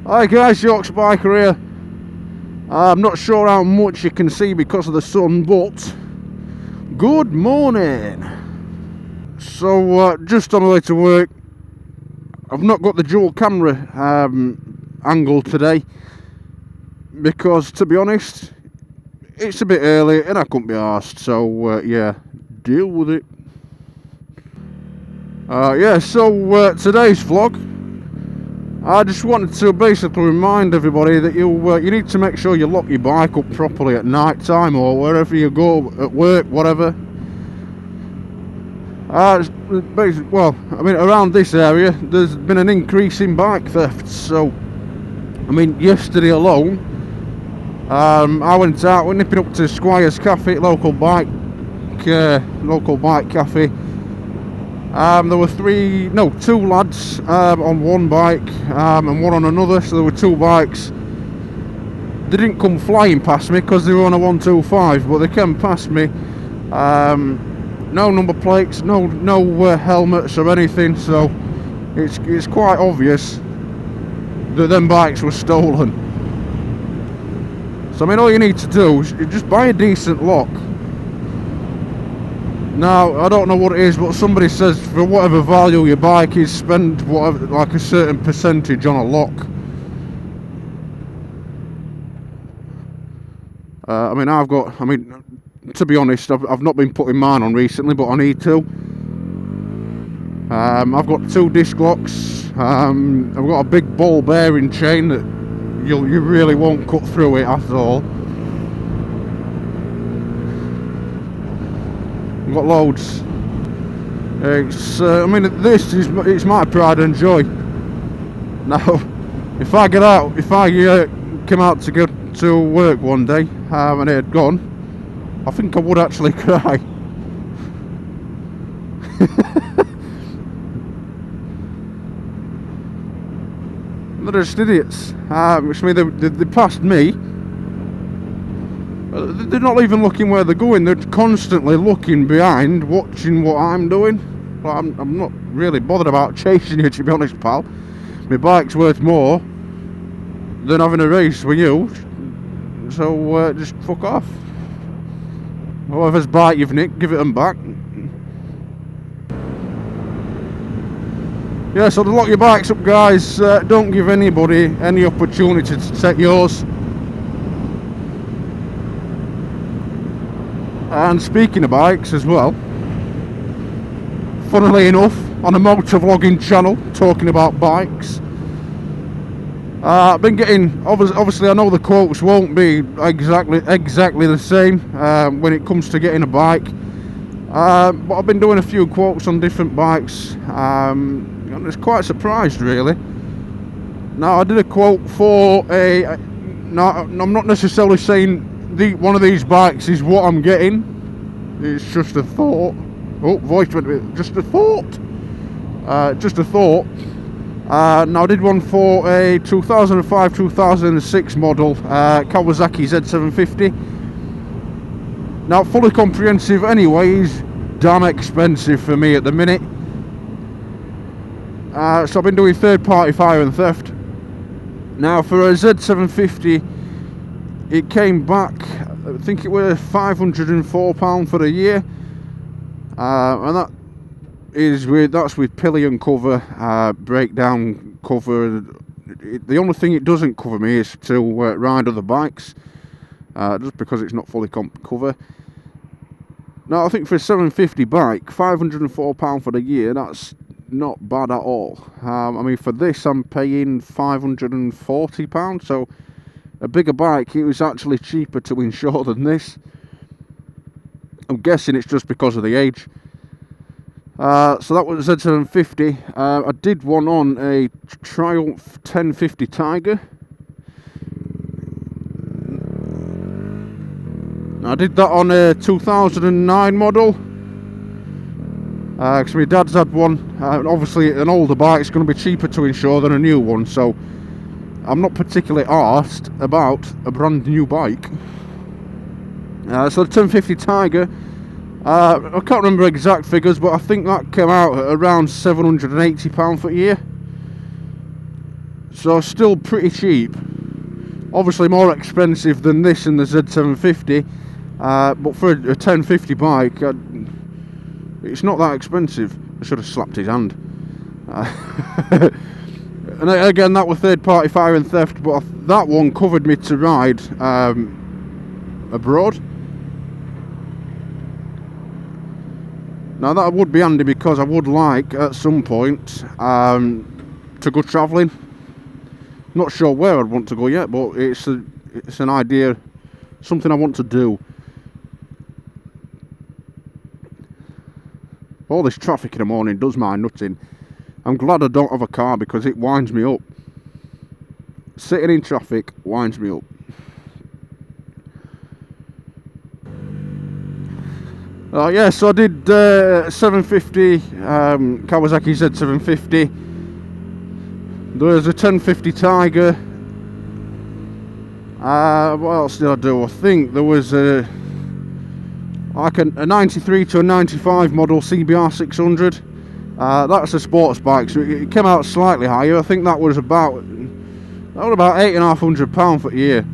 Hi guys, Yorkshire Biker here. I'm not sure how much you can see because of the sun, but good morning. So just on the way to work. I've not got the dual camera angle today because, to be honest, it's a bit early and I couldn't be arsed, so yeah, deal with it. So today's vlog, I just wanted to basically remind everybody that you need to make sure you lock your bike up properly at night time or wherever you go, at work, whatever. Well, I mean, around this area there's been an increase in bike thefts. So, I mean, yesterday alone, I went out, we're nipping up to Squire's Cafe, local bike cafe. There were two lads on one bike and one on another, so there were two bikes. They didn't come flying past me because they were on a 125, but they came past me. No number plates, no helmets or anything, so it's quite obvious that them bikes were stolen. So I mean, all you need to do is just buy a decent lock. Now, I don't know what it is, but somebody says for whatever value your bike is, spend whatever, like a certain percentage on a lock. To be honest, I've not been putting mine on recently, but I need to. I've got two disc locks. I've got a big ball bearing chain that you really won't cut through it at all. I've got loads. It's my pride and joy. Now, if I came out to go to work one day and it had gone, I think I would actually cry. They're just idiots. Which means they passed me. They're not even looking where they're going. They're constantly looking behind, watching what I'm doing. But I'm not really bothered about chasing you, to be honest, pal. My bike's worth more than having a race with you. So just fuck off. Whoever's bike you've nicked, give it them back. Yeah, so to lock your bikes up, guys, don't give anybody any opportunity to take yours. And speaking of bikes as well, funnily enough, on a motor vlogging channel talking about bikes, I've been getting, obviously I know the quotes won't be exactly the same when it comes to getting a bike, but I've been doing a few quotes on different bikes, and I was quite surprised really. Now, I did a quote for now I'm not necessarily saying one of these bikes is what I'm getting. It's just a thought. Oh, voice went a bit. Just a thought. Just a thought. Now, I did one for a 2005-2006 model Kawasaki Z750. Now, fully comprehensive anyway is damn expensive for me at the minute. So I've been doing third-party fire and theft. Now, for a Z750, it came back, I think it was £504 for a year, and that's with pillion cover, breakdown cover. The only thing it doesn't cover me is to ride other bikes, just because it's not fully cover. Now, I think for a 750 bike, £504 for the year, that's not bad at all. I mean, for this I'm paying £540, so a bigger bike, it was actually cheaper to insure than this. I'm guessing it's just because of the age. So that was Z750. I did one on a Triumph 1050 Tiger. I did that on a 2009 model. Because my dad's had one. Obviously, an older bike's going to be cheaper to insure than a new one, so I'm not particularly arsed about a brand new bike. So the 1050 Tiger, I can't remember exact figures, but I think that came out at around £780 for a year. so still pretty cheap. Obviously more expensive than this and the Z750, but for a 1050 bike, it's not that expensive. I should have slapped his hand. And again, that was third party fire and theft, but that one covered me to ride abroad. Now that would be handy, because I would like at some point to go travelling. Not sure where I'd want to go yet, but it's an idea, something I want to do. All this traffic in the morning does my nutting. I'm glad I don't have a car, because it winds me up. Sitting in traffic winds me up. Yeah, so I did 750 Kawasaki Z750. There's a 1050 Tiger. What else did I do? I think there was a 93 to a 95 model CBR 600. That's a sports bike, so it came out slightly higher. I think that was about £8,500 for a year.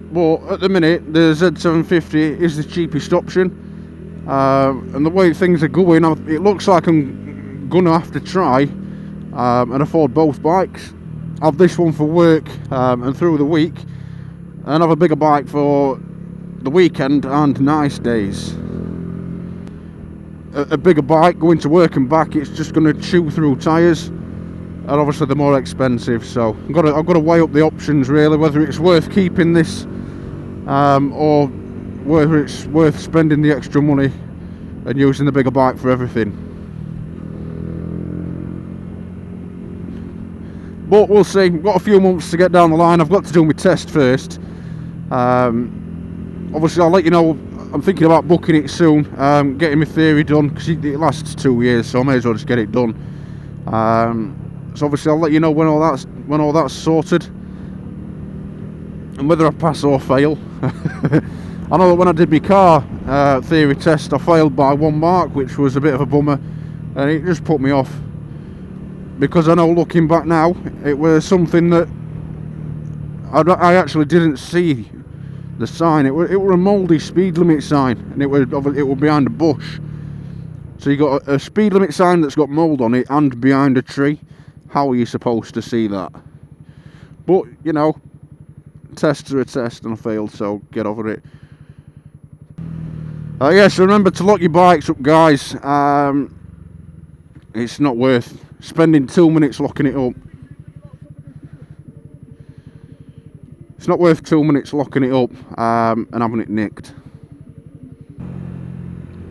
But at the minute, the Z750 is the cheapest option, and the way things are going, it looks like I'm gonna have to try and afford both bikes. Have this one for work and through the week, and have a bigger bike for the weekend and nice days. A bigger bike going to work and back, it's just going to chew through tyres, and obviously they're more expensive. So I've got to weigh up the options, really, whether it's worth keeping this or whether it's worth spending the extra money and using the bigger bike for everything. But we'll see. We've got a few months to get down the line. I've got to do my test first. Obviously I'll let you know. I'm thinking about booking it soon, getting my theory done, because it lasts 2 years, so I may as well just get it done. So obviously I'll let you know when all that's sorted, and whether I pass or fail. I know that when I did my car theory test, I failed by 1 mark, which was a bit of a bummer, and it just put me off, because I know, looking back now, it was something that I actually didn't see the sign. It were a mouldy speed limit sign, and it were behind a bush. So you got a speed limit sign that's got mould on it and behind a tree. How are you supposed to see that? But you know, tests are a test, and I failed, so get over it. Yes, remember to lock your bikes up, guys. It's not worth spending 2 minutes locking it up. It's not worth 2 minutes locking it up and having it nicked.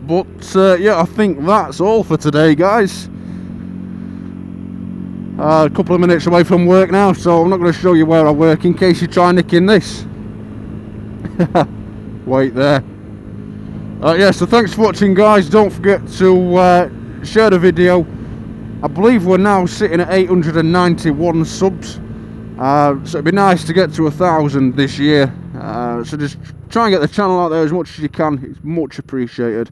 But yeah, I think that's all for today, guys. A couple of minutes away from work now, so I'm not going to show you where I work in case you try nicking this. Wait there. Yeah, so thanks for watching, guys. Don't forget to share the video. I believe we're now sitting at 891 subs. So it'd be nice to get to 1,000 this year. So just try and get the channel out there as much as you can. It's much appreciated.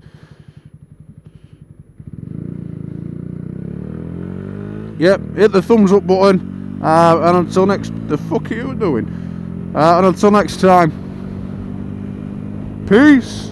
Yep, hit the thumbs up button. And until next... The fuck are you doing? And until next time. Peace.